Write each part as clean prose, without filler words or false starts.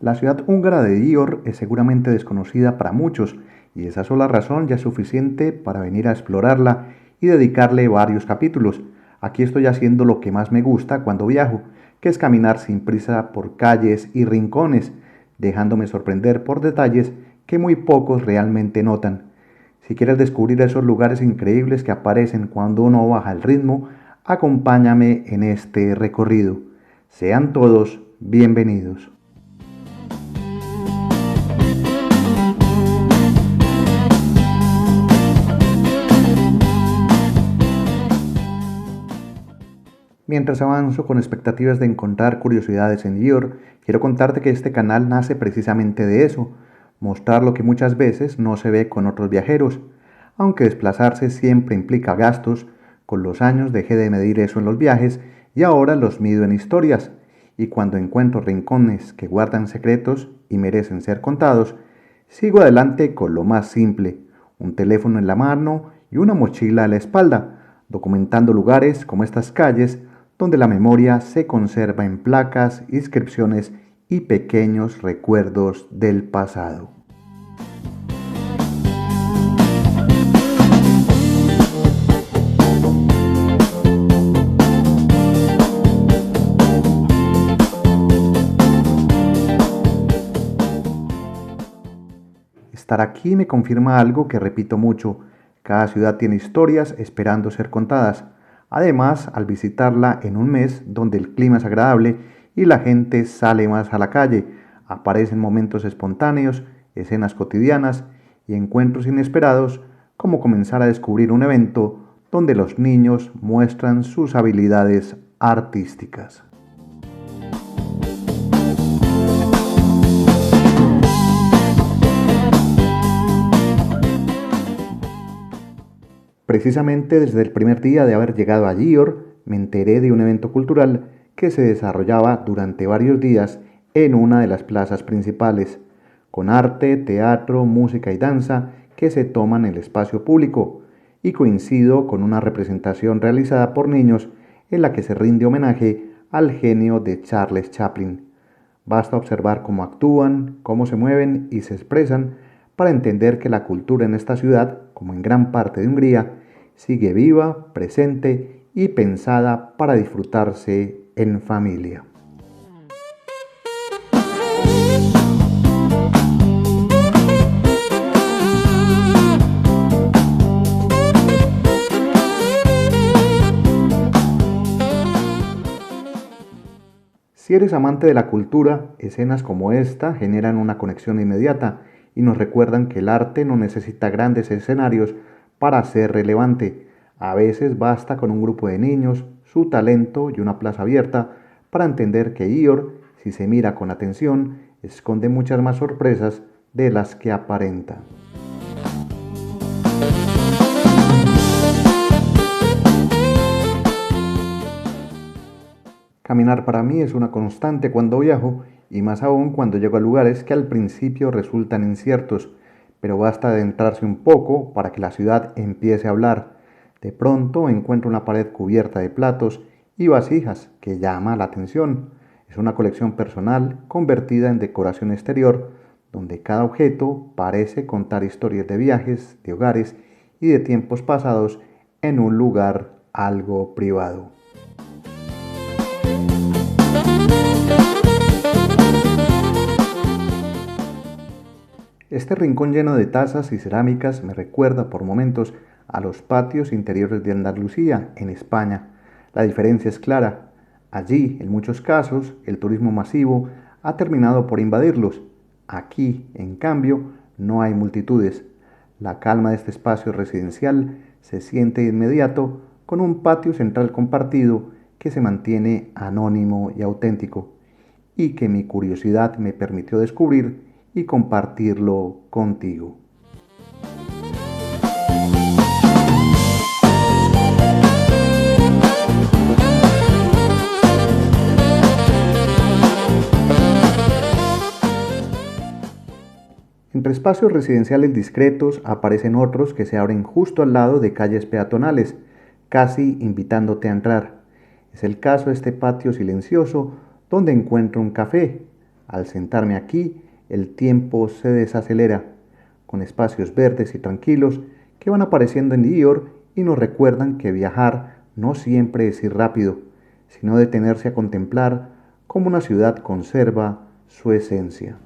La ciudad húngara de Győr es seguramente desconocida para muchos, y esa sola razón ya es suficiente para venir a explorarla y dedicarle varios capítulos. Aquí estoy haciendo lo que más me gusta cuando viajo, que es caminar sin prisa por calles y rincones, dejándome sorprender por detalles que muy pocos realmente notan. Si quieres descubrir esos lugares increíbles que aparecen cuando uno baja el ritmo, acompáñame en este recorrido. Sean todos bienvenidos. Mientras avanzo con expectativas de encontrar curiosidades en Győr, quiero contarte que este canal nace precisamente de eso, mostrar lo que muchas veces no se ve con otros viajeros. Aunque desplazarse siempre implica gastos, con los años dejé de medir eso en los viajes y ahora los mido en historias. Y cuando encuentro rincones que guardan secretos y merecen ser contados, sigo adelante con lo más simple, un teléfono en la mano y una mochila a la espalda, documentando lugares como estas calles donde la memoria se conserva en placas, inscripciones y pequeños recuerdos del pasado. Estar aquí me confirma algo que repito mucho: cada ciudad tiene historias esperando ser contadas. Además, al visitarla en un mes donde el clima es agradable y la gente sale más a la calle, aparecen momentos espontáneos, escenas cotidianas y encuentros inesperados, como comenzar a descubrir un evento donde los niños muestran sus habilidades artísticas. Precisamente desde el primer día de haber llegado a Győr, me enteré de un evento cultural que se desarrollaba durante varios días en una de las plazas principales, con arte, teatro, música y danza que se toman el espacio público, y coincido con una representación realizada por niños en la que se rinde homenaje al genio de Charles Chaplin. Basta observar cómo actúan, cómo se mueven y se expresan para entender que la cultura en esta ciudad, como en gran parte de Hungría, sigue viva, presente y pensada para disfrutarse en familia. Si eres amante de la cultura, escenas como esta generan una conexión inmediata y nos recuerdan que el arte no necesita grandes escenarios para ser relevante. A veces basta con un grupo de niños, su talento y una plaza abierta para entender que Győr, si se mira con atención, esconde muchas más sorpresas de las que aparenta. Caminar para mí es una constante cuando viajo, y más aún cuando llego a lugares que al principio resultan inciertos, pero basta adentrarse un poco para que la ciudad empiece a hablar. De pronto encuentro una pared cubierta de platos y vasijas que llama la atención. Es una colección personal convertida en decoración exterior, donde cada objeto parece contar historias de viajes, de hogares y de tiempos pasados en un lugar algo privado. Este rincón lleno de tazas y cerámicas me recuerda por momentos a los patios interiores de Andalucía, en España. La diferencia es clara. Allí, en muchos casos, el turismo masivo ha terminado por invadirlos. Aquí, en cambio, no hay multitudes. La calma de este espacio residencial se siente de inmediato con un patio central compartido que se mantiene anónimo y auténtico, y que mi curiosidad me permitió descubrir y compartirlo contigo. Entre espacios residenciales discretos aparecen otros que se abren justo al lado de calles peatonales, casi invitándote a entrar. Es el caso de este patio silencioso donde encuentro un café. Al sentarme aquí, el tiempo se desacelera, con espacios verdes y tranquilos que van apareciendo en Dior y nos recuerdan que viajar no siempre es ir rápido, sino detenerse a contemplar cómo una ciudad conserva su esencia.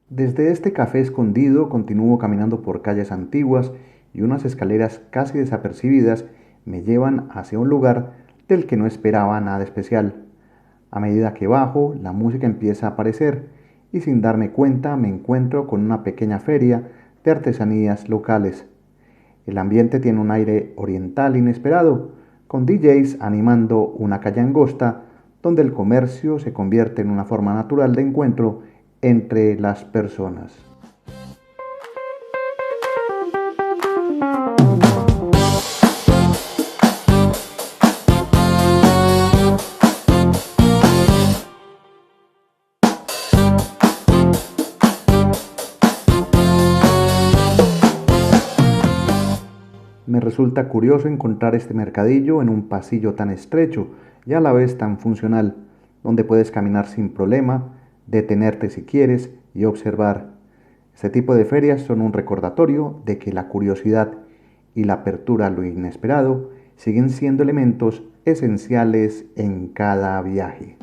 Desde este café escondido continúo caminando por calles antiguas y unas escaleras casi desapercibidas me llevan hacia un lugar del que no esperaba nada especial. A medida que bajo, la música empieza a aparecer y sin darme cuenta me encuentro con una pequeña feria de artesanías locales. El ambiente tiene un aire oriental inesperado, con DJs animando una calle angosta donde el comercio se convierte en una forma natural de encuentro entre las personas. Me resulta curioso encontrar este mercadillo en un pasillo tan estrecho y a la vez tan funcional, donde puedes caminar sin problema, detenerte si quieres y observar. Este tipo de ferias son un recordatorio de que la curiosidad y la apertura a lo inesperado siguen siendo elementos esenciales en cada viaje.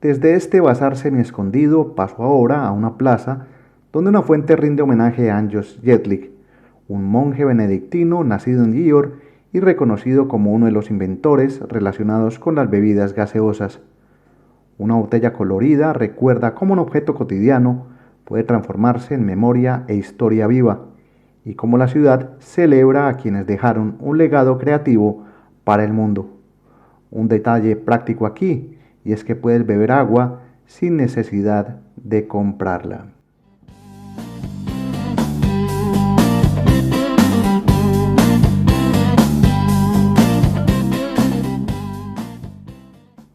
Desde este bazar semi-escondido paso ahora a una plaza donde una fuente rinde homenaje a Ángelos Jetlick, un monje benedictino nacido en Győr y reconocido como uno de los inventores relacionados con las bebidas gaseosas. Una botella colorida recuerda cómo un objeto cotidiano puede transformarse en memoria e historia viva, y cómo la ciudad celebra a quienes dejaron un legado creativo para el mundo. Un detalle práctico aquí, y es que puedes beber agua sin necesidad de comprarla.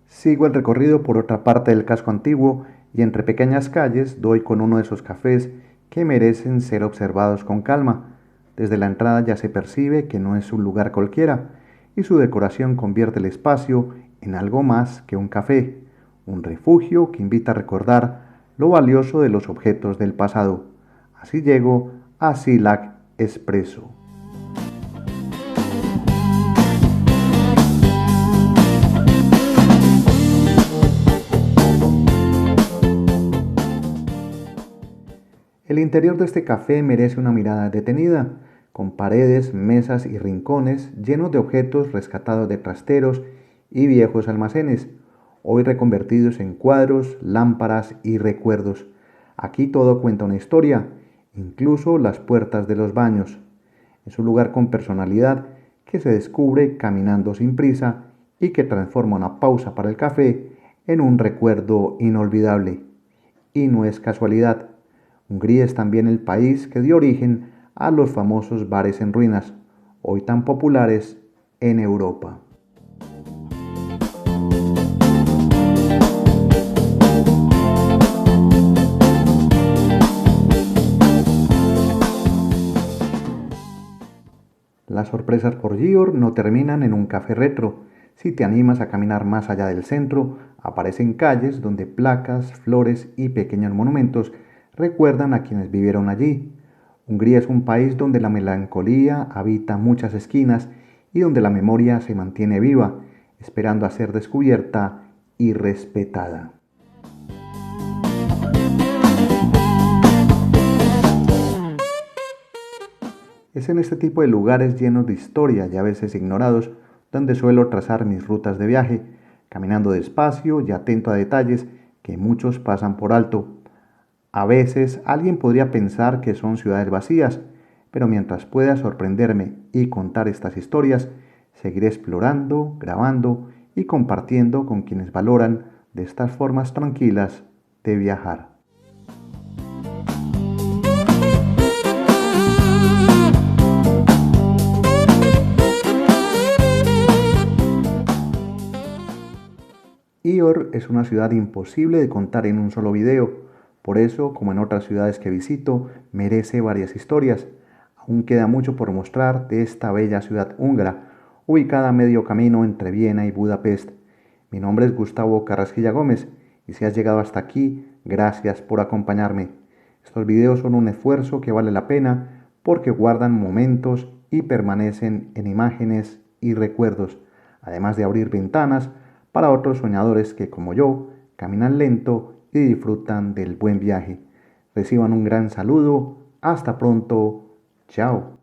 Sigo el recorrido por otra parte del casco antiguo y entre pequeñas calles doy con uno de esos cafés que merecen ser observados con calma. Desde la entrada ya se percibe que no es un lugar cualquiera y su decoración convierte el espacio en algo más que un café, un refugio que invita a recordar lo valioso de los objetos del pasado. Así llego a Silac Espresso. El interior de este café merece una mirada detenida, con paredes, mesas y rincones llenos de objetos rescatados de trasteros y viejos almacenes, hoy reconvertidos en cuadros, lámparas y recuerdos. Aquí todo cuenta una historia, incluso las puertas de los baños. Es un lugar con personalidad que se descubre caminando sin prisa y que transforma una pausa para el café en un recuerdo inolvidable. Y no es casualidad. Hungría es también el país que dio origen a los famosos bares en ruinas, hoy tan populares en Europa. Las sorpresas por Győr no terminan en un café retro. Si te animas a caminar más allá del centro, aparecen calles donde placas, flores y pequeños monumentos recuerdan a quienes vivieron allí. Hungría es un país donde la melancolía habita muchas esquinas y donde la memoria se mantiene viva, esperando a ser descubierta y respetada. Es en este tipo de lugares llenos de historia y a veces ignorados donde suelo trazar mis rutas de viaje, caminando despacio y atento a detalles que muchos pasan por alto. A veces alguien podría pensar que son ciudades vacías, pero mientras pueda sorprenderme y contar estas historias, seguiré explorando, grabando y compartiendo con quienes valoran de estas formas tranquilas de viajar. Y Győr es una ciudad imposible de contar en un solo video. Por eso, como en otras ciudades que visito, merece varias historias. Aún queda mucho por mostrar de esta bella ciudad húngara, ubicada a medio camino entre Viena y Budapest. Mi nombre es Gustavo Carrasquilla Gómez y si has llegado hasta aquí, gracias por acompañarme. Estos videos son un esfuerzo que vale la pena porque guardan momentos y permanecen en imágenes y recuerdos, además de abrir ventanas para otros soñadores que, como yo, caminan lento y disfrutan del buen viaje. Reciban un gran saludo. Hasta pronto. Chao.